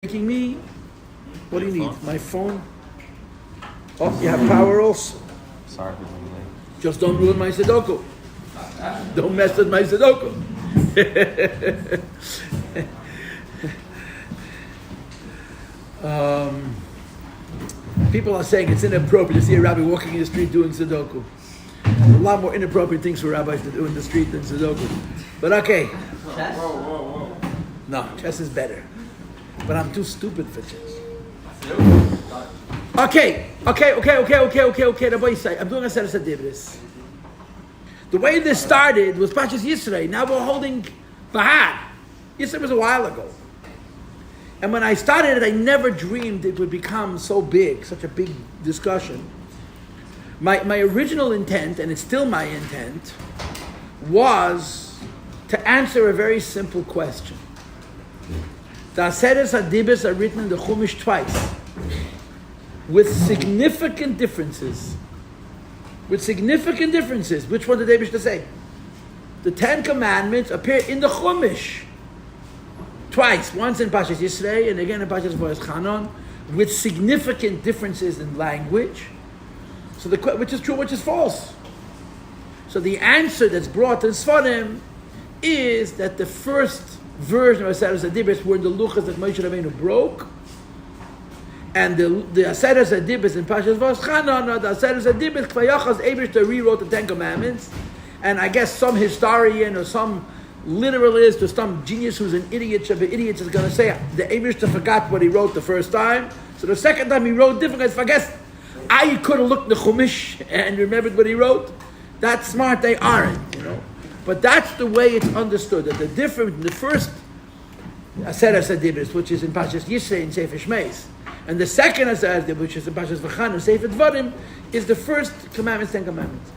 Making me? What do you need? My phone? Oh, you have power also. Sorry for being late. Just don't ruin my Sudoku. Don't mess with my Sudoku. People are saying it's inappropriate to see a rabbi walking in the street doing Sudoku. There's a lot more inappropriate things for rabbis to do in the street than Sudoku. But okay. Chess? No, chess is better. But I'm too stupid for chess. Okay. Rabbi Yossi, I'm doing a set of Chassidus. The way this started was Pashas Yisrei. Now we're holding Bahar. Yisrei was a while ago. And when I started it, I never dreamed it would become so big, such a big discussion. My original intent, and it's still my intent, was to answer a very simple question. The Aseres HaDibros are written in the Chumash twice, with significant differences. Which one did David say? The Ten Commandments appear in the Chumash twice, once in Pashas Yisrei and again in Pashas Vayeschanon, with significant differences in language. So which is true, which is false. So the answer that's brought in Sfarim is that the first version of Aseres HaDibros were in the luchas that Moshe Rabbeinu broke, and the Aseres HaDibros in Pashas Vayeschanon, the Aseres HaDibros Kvayachas Eibishter rewrote the Ten Commandments, and I guess some historian or some literalist or some genius who's an idiot of idiots is going to say the Eibishter forgot what he wrote the first time, so the second time he wrote different. So I guess I could have looked in the Chumash and remembered what he wrote. That's smart. They aren't, But that's the way it's understood, that the difference in the first Aseres HaDibros, which is in Pashas Yisrei and Sefer Shmeis, and the second Aseres HaDibros, which is in Pashas V'chan and Sefer Dvarim, is the first commandments, Ten Commandments.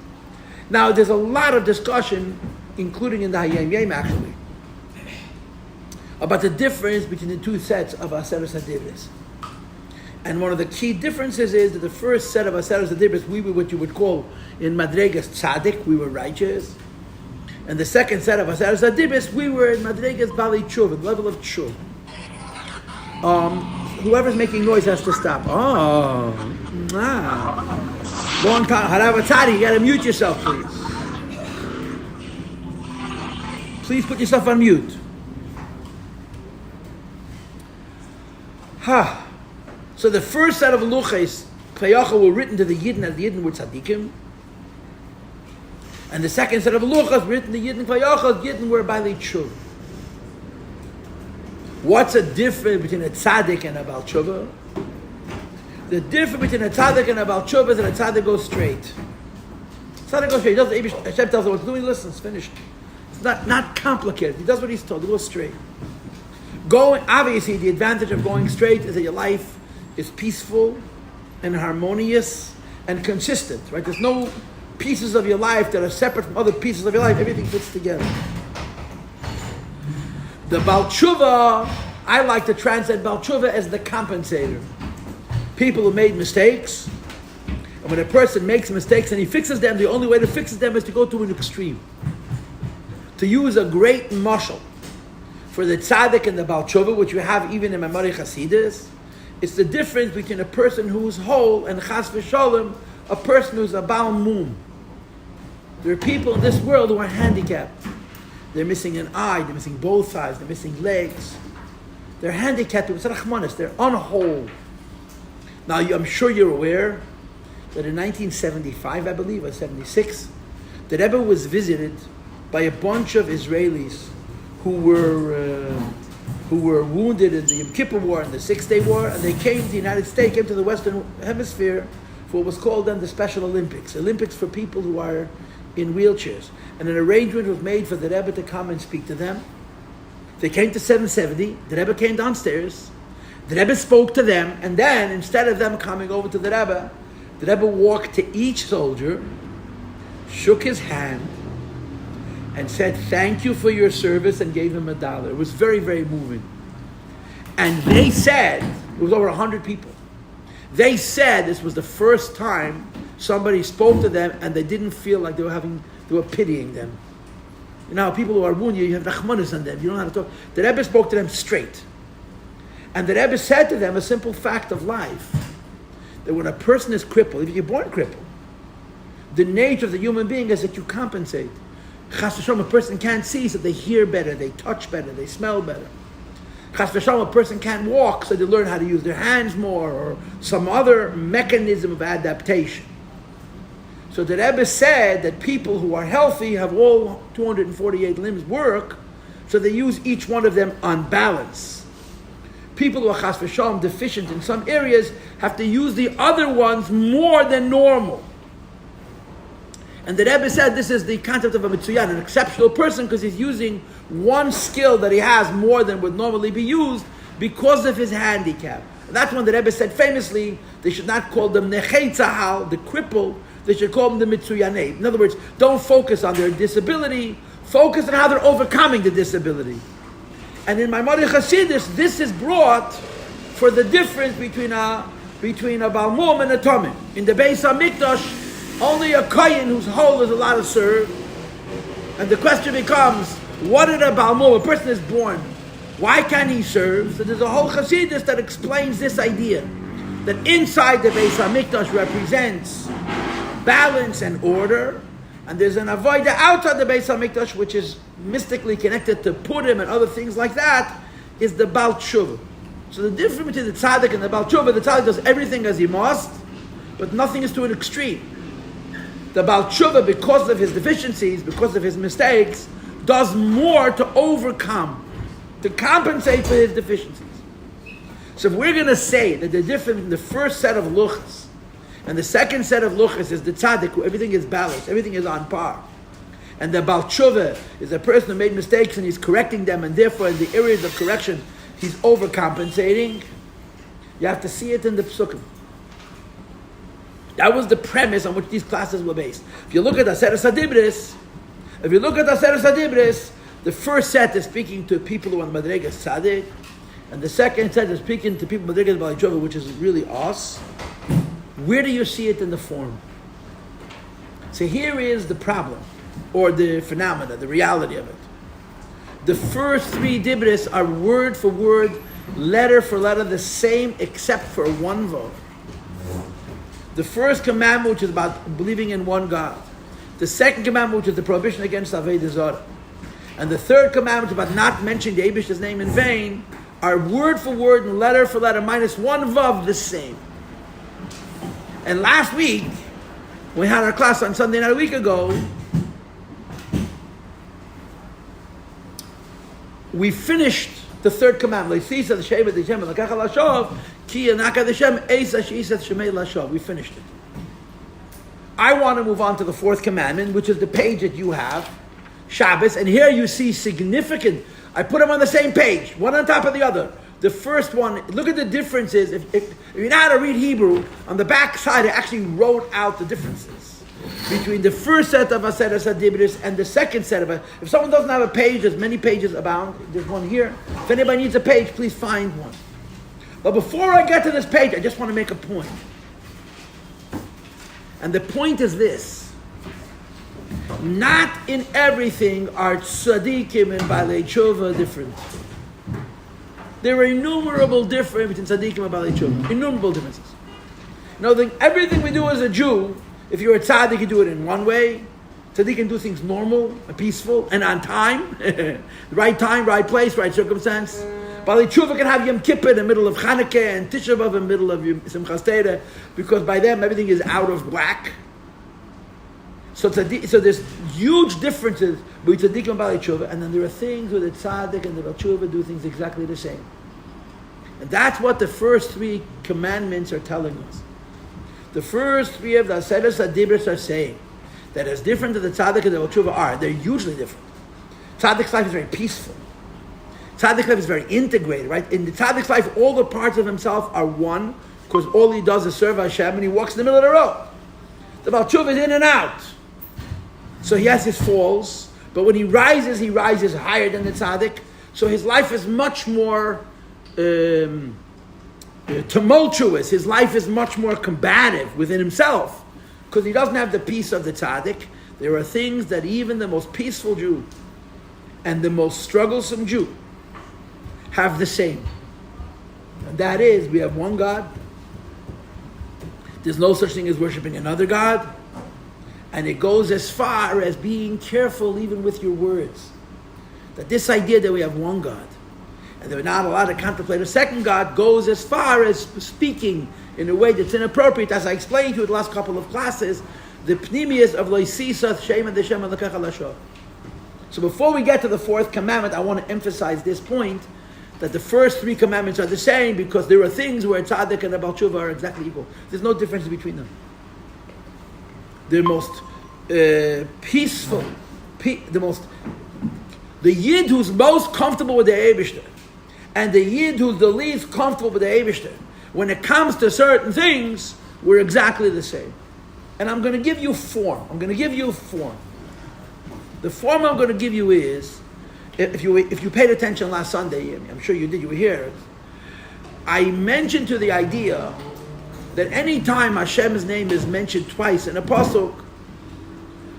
Now, there's a lot of discussion, including in the Hayom Yom actually, about the difference between the two sets of Aseres HaDibros. And one of the key differences is that the first set of Aseres HaDibros, we were what you would call in Madregas Tzaddik, we were righteous. And the second set of Aseres HaDibros, we were in Madregas Bali Tshuva, the level of Tshuva. Whoever's making noise has to stop. Long time. Haravatari, you gotta mute yourself, please. Please put yourself on mute. So the first set of luchas, Klayacha, were written to the Yidden, as the Yidden were tzaddikim. And the second set of luchas written to Yidden Klayacha, Yidden were Bali Tshuva. What's the difference between a tzaddik and a Baal Tshuva? The difference between a tzaddik and a Baal Tshuva is that a tzaddik goes straight. Tzaddik goes straight. Hashem tells him what to do, he listens, finished. It's not complicated. He does what he's told, he goes straight. Obviously, the advantage of going straight is that your life is peaceful and harmonious and consistent, right? There's no pieces of your life that are separate from other pieces of your life. Everything fits together. The Baal Tshuva, I like to translate Baal Tshuva as the compensator. People who made mistakes, and when a person makes mistakes and he fixes them, the only way to fix them is to go to an extreme. To use a great mashal for the tzaddik and the Baal Tshuva, which you have even in Achei Chassidus, it's the difference between a person who's whole and chas v'sholem, a person who's a Baal Mum. There are people in this world who are handicapped. They're missing an eye, they're missing both eyes, they're missing legs. They're handicapped, it's rachmanis, they're unwhole. Now, I'm sure you're aware that in 1975, I believe, or 76, the Rebbe was visited by a bunch of Israelis who were wounded in the Yom Kippur War and the Six-Day War, and they came to the United States, came to the Western Hemisphere for what was called then the Special Olympics. Olympics for people who are in wheelchairs. And an arrangement was made for the Rebbe to come and speak to them. They came to 770, the Rebbe came downstairs, the Rebbe spoke to them, and then, instead of them coming over to the Rebbe walked to each soldier, shook his hand, and said, "Thank you for your service," and gave him $1. It was very, very moving. And they said, it was over 100 people, they said this was the first time somebody spoke to them and they didn't feel like they were pitying them. You know, people who are wounded, you have rachmanis on them. You don't know how to talk. The Rebbe spoke to them straight. And the Rebbe said to them a simple fact of life, that when a person is crippled, if you're born crippled, the nature of the human being is that you compensate. Chas v'shalom, a person can't see, so they hear better, they touch better, they smell better. Chas v'shalom, a person can't walk, so they learn how to use their hands more, or some other mechanism of adaptation. So the Rebbe said that people who are healthy have all 248 limbs work, so they use each one of them on balance. People who are chas v'shalom deficient in some areas have to use the other ones more than normal. And the Rebbe said this is the concept of a mitzuyan, an exceptional person, because he's using one skill that he has more than would normally be used because of his handicap. And that's when the Rebbe said famously, they should not call them nechei tzahal, the crippled, they should call them the mitzuyanei. In other words, don't focus on their disability, focus on how they're overcoming the disability. And in Maimonides Chassidus, this is brought for the difference between a balmum and a tomim. In the Beis Hamikdash, only a kohen whose hole is allowed to serve. And the question becomes, what did a balmum, a person is born, why can't he serve? So there's a whole Chassidus that explains this idea, that inside the Beis Hamikdash represents balance and order, and there's an avodah outside the Beis Hamikdash, which is mystically connected to Purim and other things like that, is the Baal Tshuva. So the difference between the tzaddik and the Baal Tshuva, the tzaddik does everything as he must, but nothing is to an extreme. The Baal Tshuva, because of his deficiencies, because of his mistakes, does more to overcome, to compensate for his deficiencies. So if we're going to say that the difference in the first set of luchas and the second set of luchas is the tzaddik, where everything is balanced, everything is on par, and the Baal Tshuva is a person who made mistakes and he's correcting them, and therefore in the areas of correction he's overcompensating, you have to see it in the psukim. That was the premise on which these classes were based. If you look at Aseret Hadibros, the first set is speaking to people who are on Madregas Tzaddik, and the second set is speaking to people Madregas Balei Tshuva, which is really us. Where do you see it in the form? So here is the problem, or the phenomena, the reality of it. The first three dibros are word for word, letter for letter, the same except for one vav. The first commandment, which is about believing in one God. The second commandment, which is the prohibition against Avodah Zarah. And the third commandment, about not mentioning the Eibishter's name in vain, are word for word and letter for letter, minus one vav, the same. And last week, we had our class on Sunday night a week ago, we finished the third commandment. We finished it. I want to move on to the fourth commandment, which is the page that you have, Shabbos, and here you see significant, I put them on the same page, one on top of the other. The first one, look at the differences. If you know how to read Hebrew, on the back side I actually wrote out the differences between the first set of Aseret Hadibros and the second set of it. If someone doesn't have a page, there's many pages abound. There's one here. If anybody needs a page, please find one. But before I get to this page, I just want to make a point. And the point is this. Not in everything are tzaddikim and balei tshuva different. There are innumerable differences between tzaddikim and balei tshuva. Innumerable differences. You know, everything we do as a Jew, if you're a tzaddik, you do it in one way. Tzaddik can do things normal and peaceful and on time. Right time, right place, right circumstance. Balei Tshuva can have Yom Kippur in the middle of Chanukah and Tisha B'Av in the middle of Simchas Torah, because by them everything is out of whack. So there's huge differences between Tzaddik and Balei Tshuva, and then there are things where the Tzaddik and the Balei Tshuva do things exactly the same. And that's what the first three commandments are telling us. The first three of the Aseret Hadibros are saying that as different as the Tzaddik and the Balei Tshuva are, they're hugely different. Tzaddik's life is very peaceful. Tzaddik's life is very integrated, right? In the Tzaddik's life, all the parts of himself are one, because all he does is serve Hashem, and he walks in the middle of the road. The Balei Tshuva is in and out. So he has his falls, but when he rises higher than the Tzaddik. So his life is much more tumultuous. His life is much more combative within himself, because he doesn't have the peace of the tzaddik. There are things that even the most peaceful Jew and the most strugglesome Jew have the same. And that is, we have one God. There's no such thing as worshiping another God. And it goes as far as being careful even with your words. That this idea that we have one God and that we're not allowed to contemplate a second God goes as far as speaking in a way that's inappropriate. As I explained to you in the last couple of classes, the pnimius of loisisat shem and deshem and lekach alasho. So before we get to the fourth commandment, I want to emphasize this point, that the first three commandments are the same because there are things where tzaddik and Baal Tshuva are exactly equal. There's no difference between them. The most peaceful, the Yid who's most comfortable with the Eibishter, and the Yid who's the least comfortable with the Eibishter, when it comes to certain things, we're exactly the same. And I'm going to give you form. The form I'm going to give you is, if you paid attention last Sunday, I'm sure you did, you were here, I mentioned to the idea that any time Hashem's name is mentioned twice in a pasuk,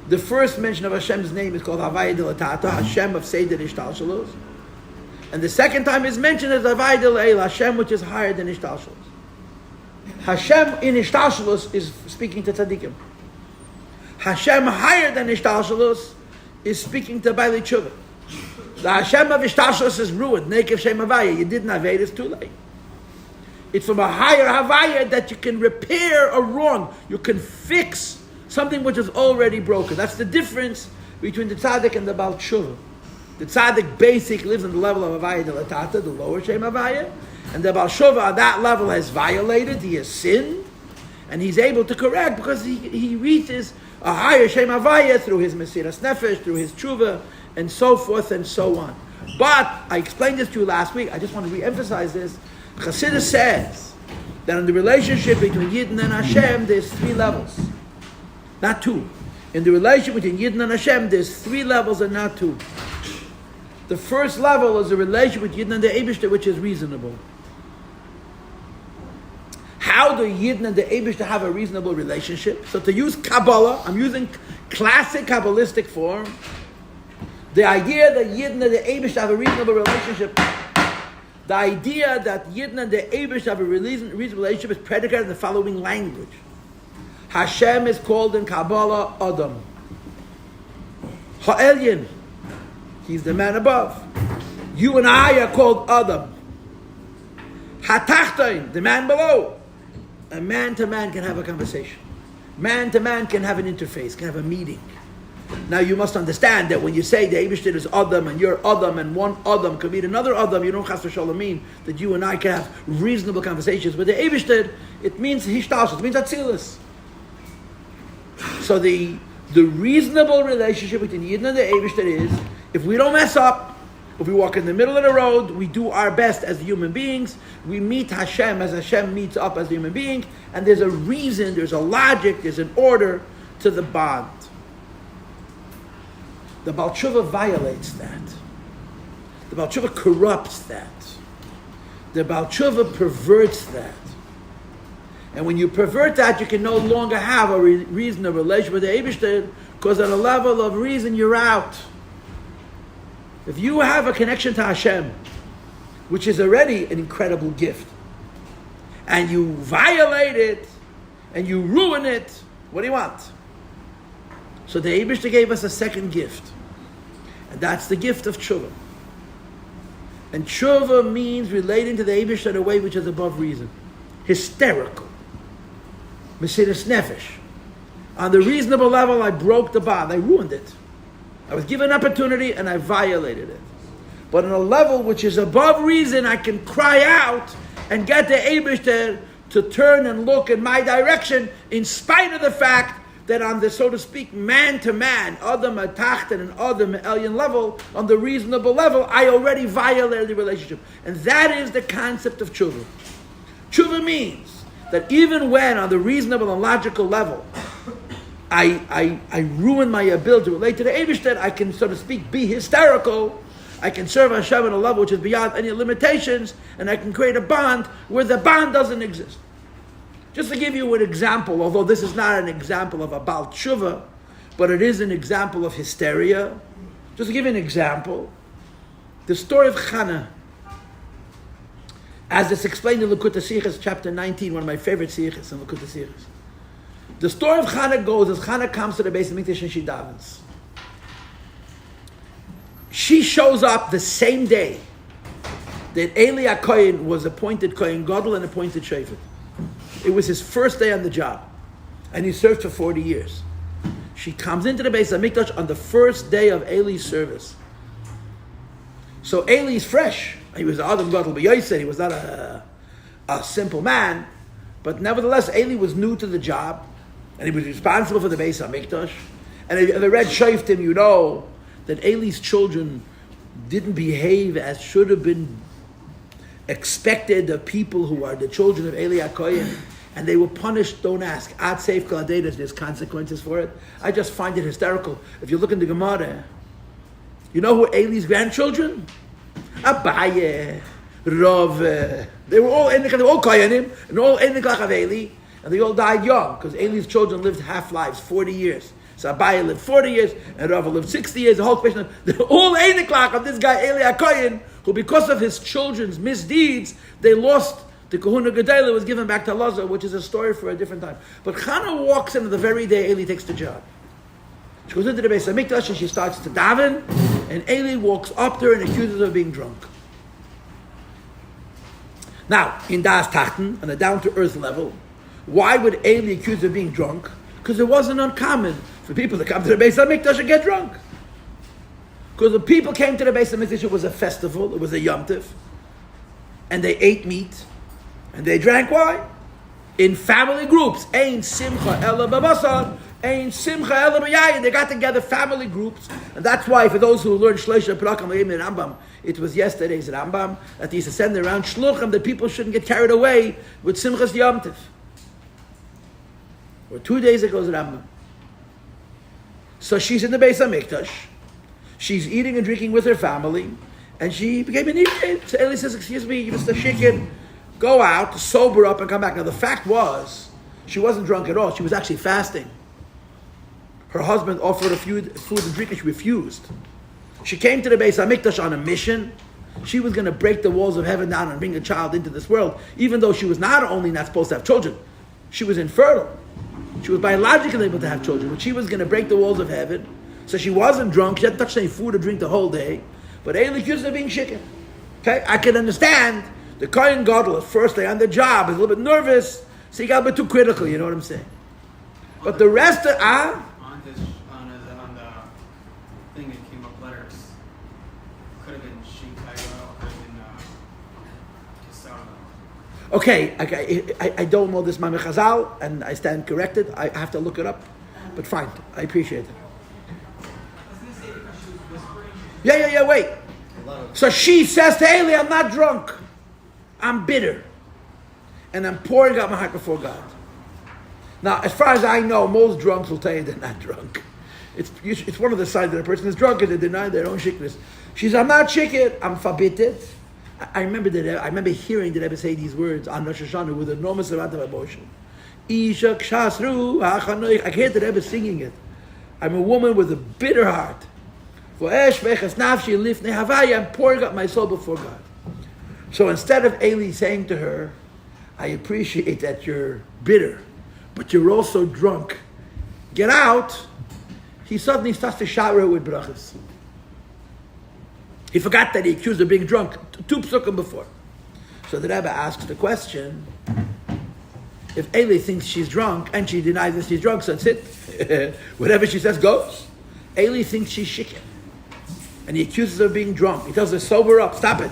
the first mention of Hashem's name is called Havaya Dilatata, Hashem of Seder Ishtalshalos. And the second time is mentioned as Havaya Dilael, Hashem which is higher than Ishtalshalos. Hashem in Ishtalshalos is speaking to Tzaddikim. Hashem higher than Ishtalshalos is speaking to Baalei Tshuva. The Hashem of Ishtalshalos is ruined. Nekev Shem Havaya. You didn't have it, it's too late. It's from a higher Havaya that you can repair a wrong. You can fix something which is already broken. That's the difference between the tzaddik and the Baal Tshuva. The tzaddik basically lives on the level of Havaya Dilatata, the lower Shem Havaya, and the Baal Tshuva on that level has violated, he has sinned, and he's able to correct because he reaches a higher Shem Havaya through his Mesiras Nefesh, through his Tshuva, and so forth and so on. But, I explained this to you last week, I just want to re-emphasize this. Chassidus says that in the relationship between Yidden and Hashem, there's three levels. Not two. In the relationship between Yidden and Hashem, there's three levels and not two. The first level is the relationship with Yidden and the Eibishter, which is reasonable. How do Yidden and the Eibishter have a reasonable relationship? So to use Kabbalah, I'm using classic Kabbalistic form. The idea that Yidden and the Eibishter have a reasonable relationship, the idea that Yidden and the Eibishter have a reasonable relationship is predicated in the following language. Hashem is called in Kabbalah Adam. Ha'elyin, he's the man above. You and I are called Adam. Hatachtain, the man below. And man to man can have a conversation. Man to man can have an interface, can have a meeting. Now you must understand that when you say the Eibishter is Adam and you're Adam and one Adam can meet another Adam, you don't chas v'sholom mean that you and I can have reasonable conversations with the Eibishter. It means Hishtalshus, it means Atzilus. So the reasonable relationship between Yidden and the Eibishter is, if we don't mess up, if we walk in the middle of the road, we do our best as human beings, we meet Hashem as Hashem meets up as a human being, and there's a reason, there's a logic, there's an order to the bond. The Baal Tshuva violates that. The Baal Tshuva corrupts that. The Baal Tshuva perverts that. And when you pervert that, you can no longer have a reasonable relationship with the Eibishter, because on a level of reason, you're out. If you have a connection to Hashem, which is already an incredible gift, and you violate it, and you ruin it, what do you want? So the Eibishter gave us a second gift, and that's the gift of Tshuva. And Tshuva means relating to the Eibishter in a way which is above reason. Hysterical. Mesiras Nefesh. On the reasonable level, I broke the bond. I ruined it. I was given an opportunity and I violated it. But on a level which is above reason, I can cry out and get the Eibishter to turn and look in my direction, in spite of the fact that on the, so to speak, man-to-man, Adam Atacht and Adam Elyon level, on the reasonable level, I already violated the relationship. And that is the concept of Tshuva. Tshuva means that even when on the reasonable and logical level, I ruin my ability to relate to the Eibishter, I can, so to speak, be hysterical, I can serve Hashem on a level which is beyond any limitations, and I can create a bond where the bond doesn't exist. Just to give you an example, although this is not an example of a Baal Tshuva, but it is an example of hysteria. Just to give you an example, the story of Chana As it's explained in Likutei Sichos, chapter 19, one of my favorite Sichos in Likutei Sichos. The story of Chana goes as Chana comes to the Beis Hamikdash and she davens. She shows up the same day that Eli HaKohen was appointed Kohen Gadol and appointed Shofet. It was his first day on the job, and he served for 40 years. She comes into the Beis Hamikdash on the first day of Eli's service. So Eli's fresh. He was Adam Gadol B'Yosei. He was not a simple man, but nevertheless, Eli was new to the job, and he was responsible for the Beis Hamikdash. And if you ever read Shoftim, you know that Eli's children didn't behave as should have been expected of people who are the children of Eli HaKohen, and they were punished. Don't ask. Ad seif kol adedas, there's consequences for it. I just find it hysterical. If you look in the Gemara, you know who Eli's grandchildren? Abaye, Rav. They were all Kohanim, and all Einiklach of Eli, and they all died young, because Eli's children lived half lives, 40 years. So Abaye lived 40 years, and Rav lived 60 years. The whole question, they're all Einiklach of this guy, Eli HaKohen, who because of his children's misdeeds, they lost the Kahuna Gedela, was given back to Lazar, which is a story for a different time. But Chana walks in the very day Eli takes the job. She goes into the Beis Hamikdash and she starts to daven, and Eli walks up to her and accuses her of being drunk. Now, in Das Tachten, on a down-to-earth level, why would Eli accuse her of being drunk? Because it wasn't uncommon for people to come to the Beis Hamikdash and get drunk. Because the people came to the Beis Hamikdash, it was a festival, it was a Yom Tov, and they ate meat, and they drank wine in family groups. Ein simcha ela babasar, ein simcha ela b'yayin. They got together, family groups, and that's why for those who learn Shleisha Perakim Le'im in Rambam, it was yesterday's Rambam that they used to send around shluchim that people shouldn't get carried away with Simchas Yom Tov. Or 2 days ago's Rambam. So she's in the Beis Hamikdash. She's eating and drinking with her family, and she became inebriated. So Eli says, "Excuse me, Mr. Shikin, go out, sober up, and come back." Now the fact was, she wasn't drunk at all. She was actually fasting. Her husband offered her food and drink, and she refused. She came to the Beis Hamikdash on a mission. She was going to break the walls of heaven down and bring a child into this world, even though she was not only not supposed to have children, she was infertile. She was biologically able to have children, but she was going to break the walls of heaven. So she wasn't drunk. She hadn't touched any food or drink the whole day. But Eli accused her of being chicken. Okay, I can understand the Kohen Gadol, first day on the job, is a little bit nervous, so he got a bit too critical, you know what I'm saying? But the rest of, on the thing that came up letters, could have been Shinkai, could have been Kisara. okay, I don't know this Ma'ameh Chazal, and I stand corrected. I have to look it up. But fine, I appreciate it. Yeah, wait. So she says to Eli, I'm not drunk. I'm bitter. And I'm pouring out my heart before God. Now, as far as I know, most drunks will tell you they're not drunk. It's one of the signs that a person is drunk, and they deny their own shikness. She says, I'm not shikit, I'm forbidden. I remember hearing the Rebbe say these words on Rosh Hashanah with enormous amount of emotion. Isha kshasru hachanoich. I hear the Rebbe singing it. I'm a woman with a bitter heart. I'm pouring out my soul before God. So instead of Eli saying to her, I appreciate that you're bitter, but you're also drunk, get out, he suddenly starts to shower her with brachas. He forgot that he accused her of being drunk 2 psukim before. So the Rebbe asks the question, if Eli thinks she's drunk and she denies that she's drunk, so that's it. Whatever she says goes. Eli thinks she's shikin. And he accuses her of being drunk. He tells her, sober up, stop it.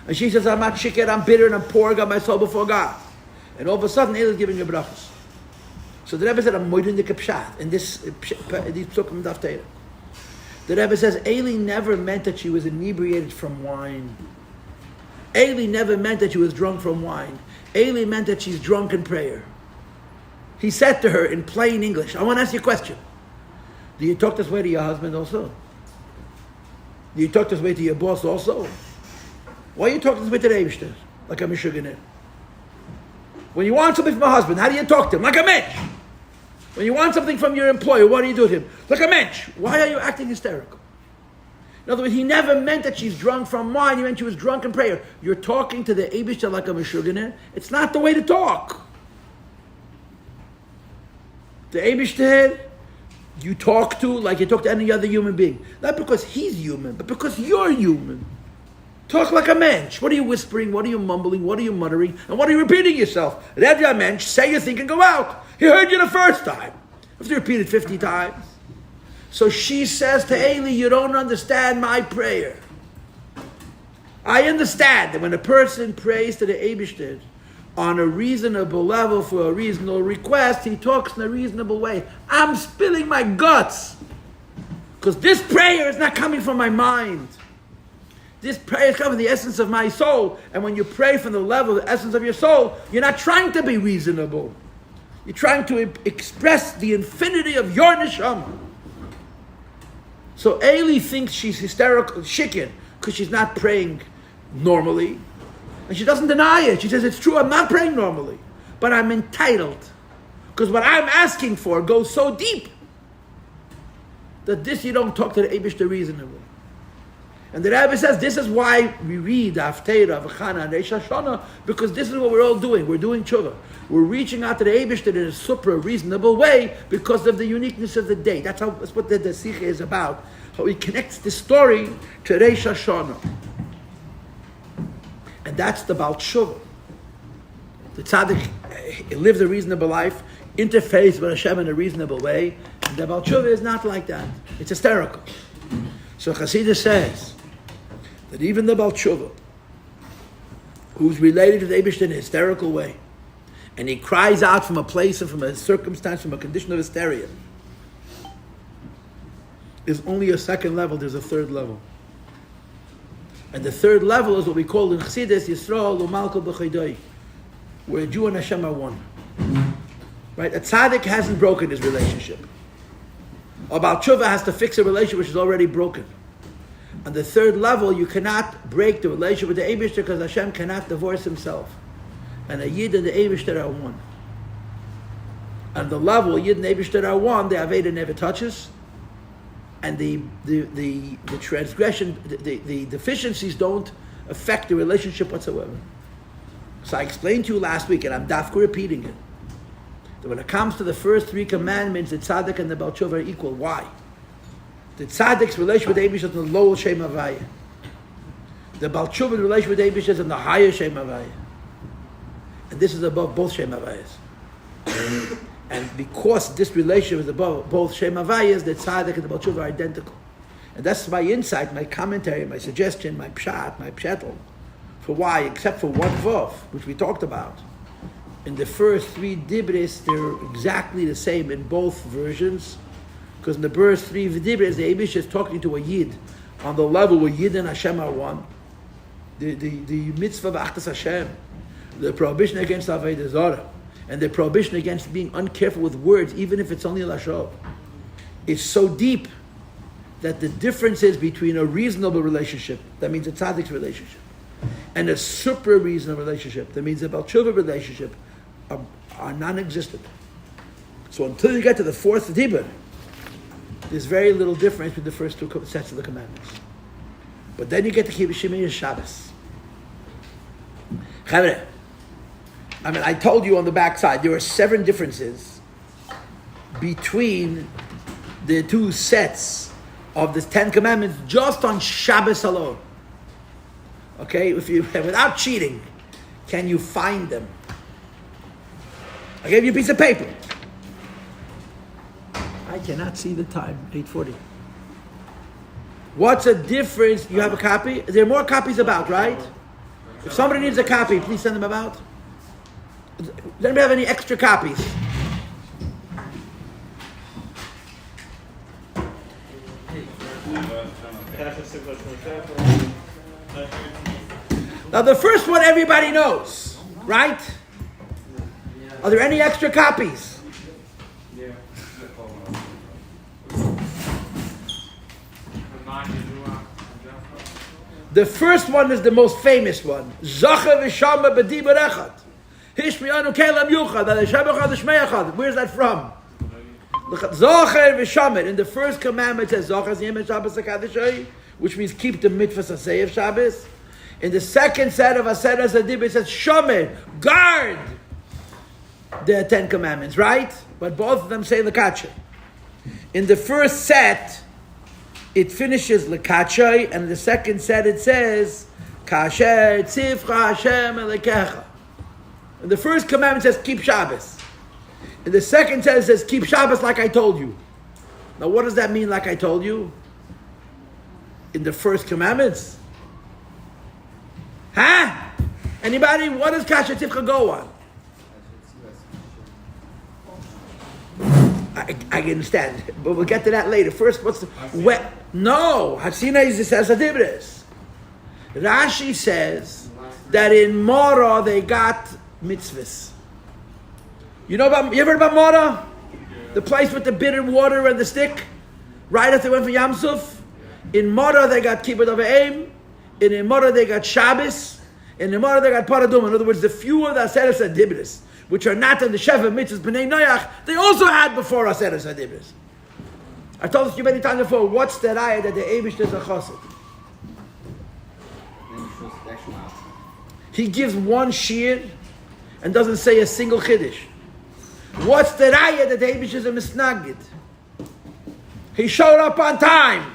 And she says, I'm not shikin, I'm bitter, and I'm pouring out my soul before God. And all of a sudden, Eli is giving her brachas. So the Rebbe said, I'm moidin the kapshat in these psukim daf Torah. The Rebbe says, Eli never meant that she was inebriated from wine. Eli never meant that she was drunk from wine. Eli meant that she's drunk in prayer. He said to her in plain English, I want to ask you a question. Do you talk this way to your husband also? Do you talk this way to your boss also? Why are you talking this way to the Eibishter? Like a Mishuganer. When you want something from a husband, how do you talk to him? Like a mensch. When you want something from your employer, what do you do to him? Like a mensch. Why are you acting hysterical? In other words, he never meant that she's drunk from wine. He meant she was drunk in prayer. You're talking to the Eibishter like a Meshuggah. It's not the way to talk. The Eibishter, you talk to like you talk to any other human being. Not because he's human, but because you're human. Talk like a mensch. What are you whispering? What are you mumbling? What are you muttering? And what are you repeating yourself? Let your mensch say your thing and go out. He heard you the first time. You have to repeat it 50 times. So she says to Eli, you don't understand my prayer. I understand that when a person prays to the Eibishter on a reasonable level for a reasonable request, he talks in a reasonable way. I'm spilling my guts. Because this prayer is not coming from my mind. This prayer is coming from the essence of my soul. And when you pray from the level, the essence of your soul, you're not trying to be reasonable. You're trying to express the infinity of your neshama. So Eli thinks she's hysterical, shikin, because she's not praying normally. And she doesn't deny it. She says, it's true, I'm not praying normally. But I'm entitled. Because what I'm asking for goes so deep that this you don't talk to the Eibishter reasonably. And the Rebbe says this is why we read Haftarah, V'chana, and Reish Hashanah, because this is what we're all doing. We're doing tshuva. We're reaching out to the Eibishter in a super reasonable way because of the uniqueness of the day. That's what the Sikha is about. How he connects the story to Reish Hashanah. And that's the Baal Tshuva. The tzaddik lived a reasonable life, interface with Hashem in a reasonable way. And the Baal Tshuva is not like that. It's hysterical. So Chassidus says that even the Baal Tshuva, who's related to the Eibishter in a hysterical way, and he cries out from a place and from a circumstance, from a condition of hysteria, is only a second level. There's a third level. And the third level is what we call in Chassidus, Yisrael U'Malkul B'Chaydoi, where Jew and Hashem are one. Right? A tzaddik hasn't broken his relationship. A Baal Tshuva has to fix a relationship which is already broken. On the third level, you cannot break the relationship with the Eibishter because Hashem cannot divorce himself. And a Yid and the Eibishter are one. On the level, Yid and Eibishter are one, the Aveda never touches. And the transgression, the deficiencies don't affect the relationship whatsoever. So I explained to you last week, and I'm dafka repeating it, that when it comes to the first three commandments, the tzaddik and the Baal Tshuva are equal. Why? The tzaddik's relation with the Eibishter is in the lower Shem Havaya. The Baal Tshuva's relation with the Eibishter is in the higher Shem Havaya. And this is above both Shem Havayas. And because this relationship is above both Shem Havayas, the tzaddik and the Baal Tshuva are identical. And that's my insight, my commentary, my suggestion, my pshat, my pshetl, for why, except for one vav, which we talked about. In the first three dibris, they're exactly the same in both versions. Because in the first three dibris, the Eibishter is talking to a Yid on the level where Yid and Hashem are one. The mitzvah of Achtas Hashem, the prohibition against Avodah Zarah, and the prohibition against being uncareful with words, even if it's only lashon, is so deep that the differences between a reasonable relationship, that means a tzaddik's relationship, and a super reasonable relationship, that means a Baal Tshuva relationship, are non-existent. So until you get to the fourth dibur, there's very little difference with the first two sets of the commandments. But then you get to keep Shemini Shabbos. Chavre, I told you on the back side, there are 7 differences between the two sets of the 10 commandments just on Shabbos alone. Okay, if you without cheating, can you find them? I gave you a piece of paper. I cannot see the time, 8:40. What's the difference? You have a copy? There are more copies about, right? If somebody needs a copy, please send them about. Does anybody have any extra copies? Now the first one everybody knows, right? Are there any extra copies? The first one is the most famous one. Zacha v'shama b'dibur echad. Hishmiyanu kelam yuchad. Where's that from? Zacha v'shama. In the first commandment it says Zacha z'yem Shabbos HaKadosh. which means keep the mitzvahs asay of Shabbos. In the second set of Aseret Adibris, it says shomer, guard the 10 commandments, right? But both of them say lekatche. In the first set, it finishes lekatche, and in the second set it says kasher tzivcha Hashem elekecha. And the first commandment says keep Shabbos. And the second set says keep Shabbos like I told you. Now what does that mean, like I told you? In the first commandments? Huh? Anybody? What does kasher tzivcha go on? I understand, but we'll get to that later. First, what's the... No, Hasina is the Adibris. Rashi says that in Mora they got mitzvahs. You ever heard about Mora? The place with the bitter water and the stick? Right after they went for Yam Suf? In Mora they got Kibbutz of Aim. In Mora they got Shabbos. In Mora they got Paradum. In other words, the few of the Aseret Adibris, which are not in the Sheva Mitzvahs B'nai Noach, they also had before Aseret Adibris. I told you many times before, what's the raya that the Eibush is a chassid? He gives one shir and doesn't say a single chiddush. What's the raya that the Eibush is a misnagid? He showed up on time.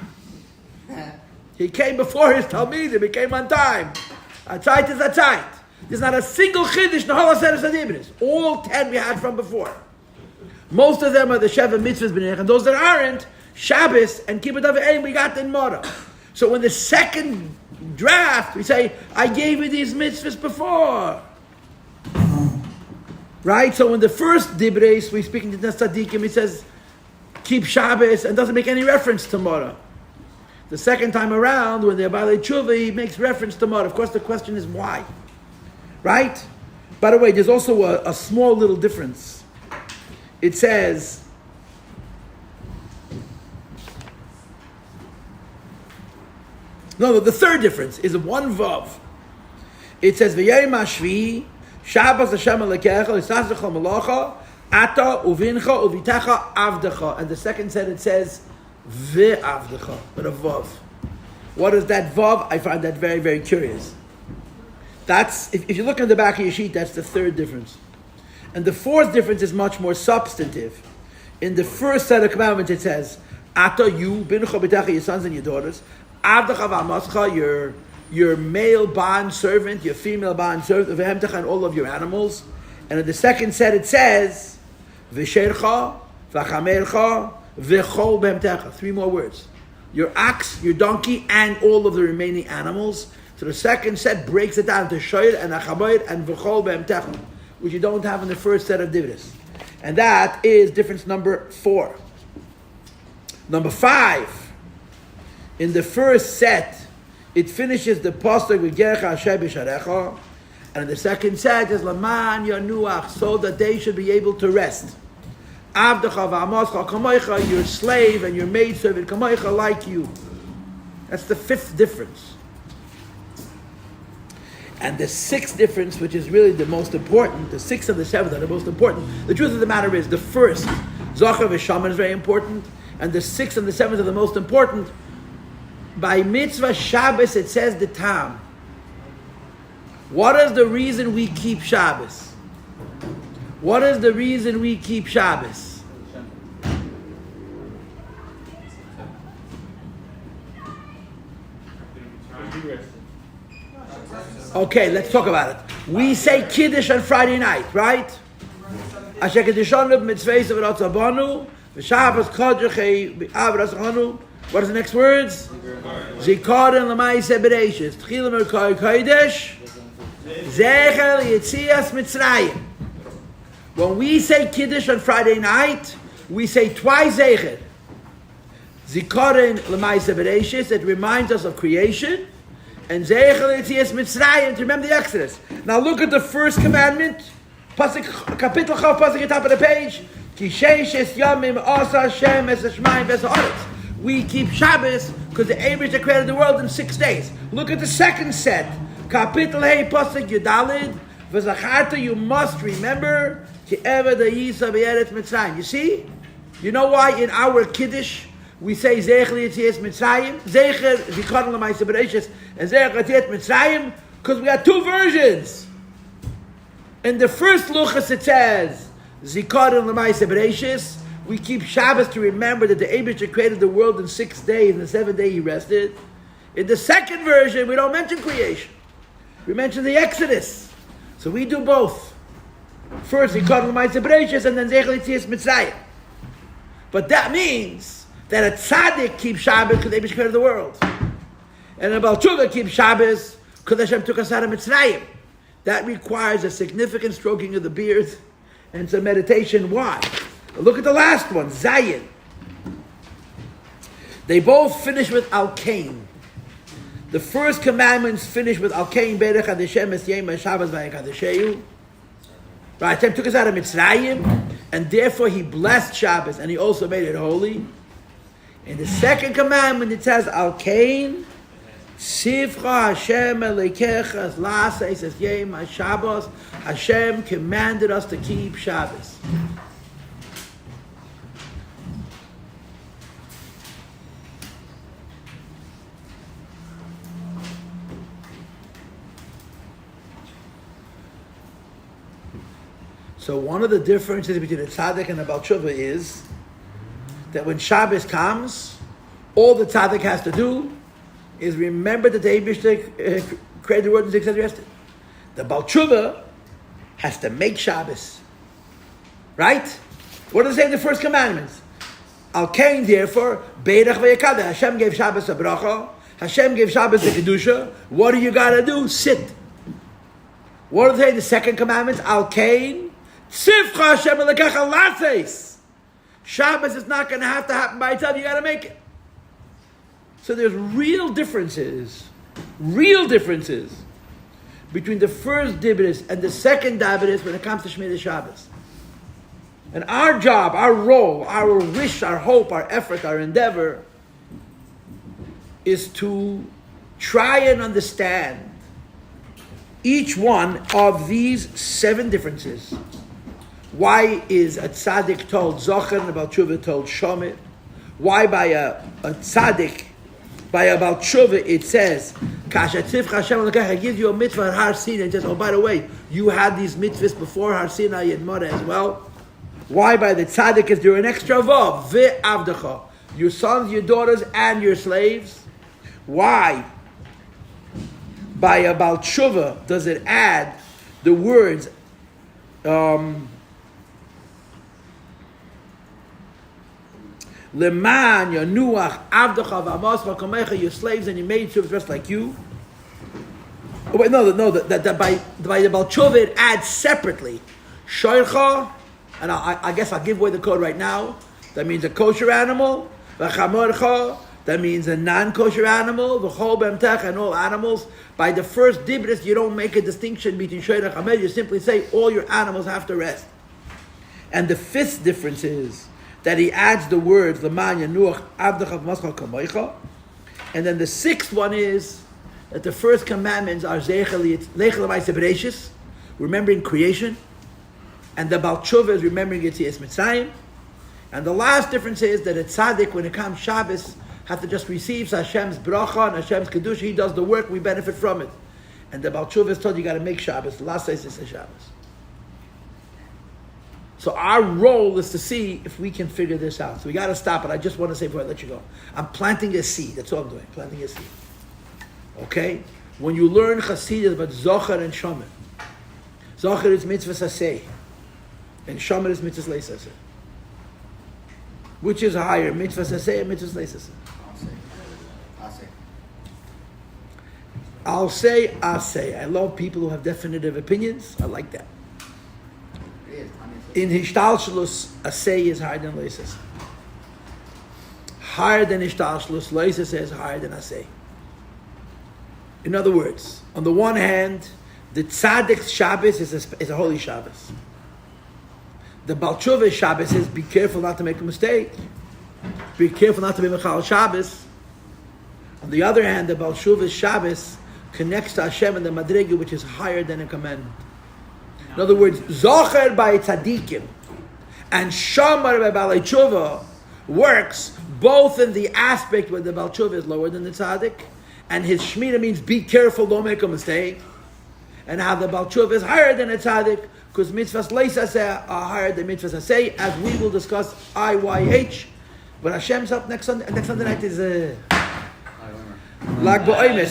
He came before his Talmidim, he came on time. A tzait is a tzait. There's not a single chiddush in the whole Aseret Adibris. All 10 we had from before. Most of them are the Sheva Mitzvahs B'nei, and those that aren't, Shabbos and Kibbutz of Ein, we got in Mora. So in the second draft, we say, I gave you these mitzvahs before. Right? So in the first Dibres, we speak in the Tzadikim, it says, keep Shabbos, and doesn't make any reference to Mora. The second time around, when they're Balei Tshuva, he makes reference to Mora. Of course, the question is why. Right? By the way, there's also a small little difference. It says, the third difference is one vav. It says, V'yayim hashvi, Shabbos Hashem alekecha, Yisasecha malacha, Ata uvincha uvitacha avdecha. And the second set it says, V'avdecha, but a vav. What is that vav? I find that very, very curious. That's, if you look at the back of your sheet, that's the third difference. And the fourth difference is much more substantive. In the first set of commandments it says, Ata you, bincha b'techa, your sons and your daughters, Avdecha v'amascha, your male bond servant, your female bond servant, v'hemtecha, and all of your animals. And in the second set it says, V'shercha, v'chamercha, v'chol b'hemtecha. 3 more words. Your ox, your donkey, and all of the remaining animals. So the second set breaks it down to shoyer and achabayr and v'chol b'hemtecha, which you don't have in the first set of divros. And that is difference number 4. Number 5. In the first set, it finishes the pasuk with Gerecha Asher b'sharecha, and in the second set is Laman Yanuach, so that they should be able to rest. Avdecha v'amascha kamoicha, your slave and your maidservant kamoicha, like you. That's the 5th difference. And the 6th difference, which is really the most important, the 6th and the 7th are the most important. The truth of the matter is, the first, Zachar v'Shaman, is very important, and the 6th and the 7th are the most important. By mitzvah Shabbos, it says the tam. What is the reason we keep Shabbos? What is the reason we keep Shabbos? Okay, let's talk about it. We say Kiddush on Friday night, right? Asher Kiddushan mitzvahs v'ratzabanu v'Shabbos kodrechei b'avrasachanu. What is the next words? Zikaron l'maaseh bereishis. Tchilim erkai kodesh. Zecher yitzias Mitzrayim. When we say Kiddush on Friday night, we say twice Zecher. Zikaron l'maaseh bereishis. It reminds us of creation. And Zecher yitzias Mitzrayim, to remember the Exodus. Now look at the first commandment. Pasuk, Kapitel Chav, Pasuk at the top of the page. Ki sheishes yamim asa Hashem es hashmayim ves haaretz. We keep Shabbos because the Eibishter created the world in 6 days. Look at the second set. Kapitel Hey Pasuk Yudalid V'zacharta. You must remember Ki Eved Hayisa B'Eretz Mitzrayim. You see? You know why in our Kiddush we say Zecher Yetzias Mitzrayim, Zecher Zikaron L'Maaseh Bereishis, and Zecher Yetzias Mitzrayim, because we got two versions. In the first luchas it says Zikaron L'Maaseh Bereishis. We keep Shabbos to remember that the Eibusher created the world in 6 days, and the 7th day he rested. In the second version, we don't mention creation. We mention the Exodus. So we do both. First, Zikaron L'Maaseh Bereishis, and then Zecher Yetzias Mitzrayim. But that means that a tzaddik keeps Shabbos because the Eibusher created the world. And a Baal Tshuva keeps Shabbos because Hashem took us out of Mitzrayim. That requires a significant stroking of the beard and some meditation. Why? Look at the last one, Zayin. They both finish with Al-Kain. The first commandments finish with Al-Kain, Berech Hadeshem Es Yom HaShabbos Vayikadeshehu. Right, Hashem took us out of Mitzrayim, and therefore he blessed Shabbos, and he also made it holy. In the second commandment it says Al-Kain, Sivcha Hashem Elekecha La'aseh Es Yom HaShabbos. Hashem commanded us to keep Shabbos. So one of the differences between a tzaddik and a Baal Tshuva is that when Shabbos comes, all the tzaddik has to do is remember that the Eibusher created the world in 6 days rested. The Baal Tshuva has to make Shabbos. Right? What does it say in the first commandments? Al-Kain, therefore, Beirach v'yakadeh. Hashem gave Shabbos a bracha. Hashem gave Shabbos a kedusha. What do you got to do? Sit. What does it say in the second commandments? Al-Kain, Tzivcha Hashem Elekecha La'aseh. Shabbos is not going to happen by itself. You got to make it. So there's real differences between the first dibris and the second dibris when it comes to Shmei Shabbos. And our job, our role, our wish, our hope, our effort, our endeavor is to try and understand each one of these 7 differences. Why is a tzaddik told Zocher and a Baal Tshuva told Shomer? Why by a tzaddik, by a Baal Tshuva, it says, Kasha Tzivcha Hashem Elekecha gives you a mitzvah at Har Sinai. It says, oh, by the way, you had these mitzvahs before Har Sinai and Mora as well. Why by the tzaddik is there an extra vav? Ve'avdecha. Your sons, your daughters, and your slaves. Why by a Baal Tshuva does it add the words Leman, Yanuach, Avdecha, V'amasva, Kamecha, your slaves and your maidservants dressed like you. Oh, wait, that by the Baal Tshuva it adds separately Shoycha, and I guess I'll give away the code right now. That means a kosher animal. V'chamorcha, that means a non-kosher animal. V'chol b'emtech, and all animals. By the first dibris, you don't make a distinction between Shoycha and Chamer. You simply say all your animals have to rest. And the 5th difference is that he adds the words Leman Yanuach Avdecha V'Mascha Kamoicha, and then the 6th one is that the first commandments are Zecher L'Maaseh Bereishis, remembering creation, and the Baal Tshuva is remembering Yetzias Mitzrayim, and the last difference is that a tzaddik, when it comes Shabbos, has to just receive Hashem's bracha and Hashem's kedusha. He does the work, we benefit from it, and the Baal Tshuva is told you got to make Shabbos. La'aseh is Shabbos. So our role is to see if we can figure this out. So we got to stop it. I just want to say before I let you go, I'm planting a seed. That's all I'm doing, planting a seed. Okay? When you learn Chassidus about Zocher and Shomer, Zocher is mitzvah saseh, and Shomer is mitzvah leisaseh. Which is higher, mitzvah saseh or mitzvah leisaseh? I'll say. I love people who have definitive opinions. I like that. In Hishtalshelus, Aseh is higher than Leisas. Higher than Hishtalshelus, Leisas is higher than Aseh. In other words, on the one hand, the Tzaddik's Shabbos is a holy Shabbos. The Baal Tshuva's Shabbos is be careful not to make a mistake. Be careful not to be Mechal Shabbos. On the other hand, the Baal Tshuva's Shabbos connects to Hashem and the Madrega, which is higher than a commandment. In other words, Zocher by Tzadikim and Shomer by Balei Tshuva works both in the aspect where the Baal Tshuva is lower than the tzaddik, and his shmira means be careful, don't make a mistake, and how the Baal Tshuva is higher than a tzaddik, because mitzvahs leisaseh are higher than mitzvahs aseh, as we will discuss IYH. But Hashem's up next Sunday night is Lag BaOmer.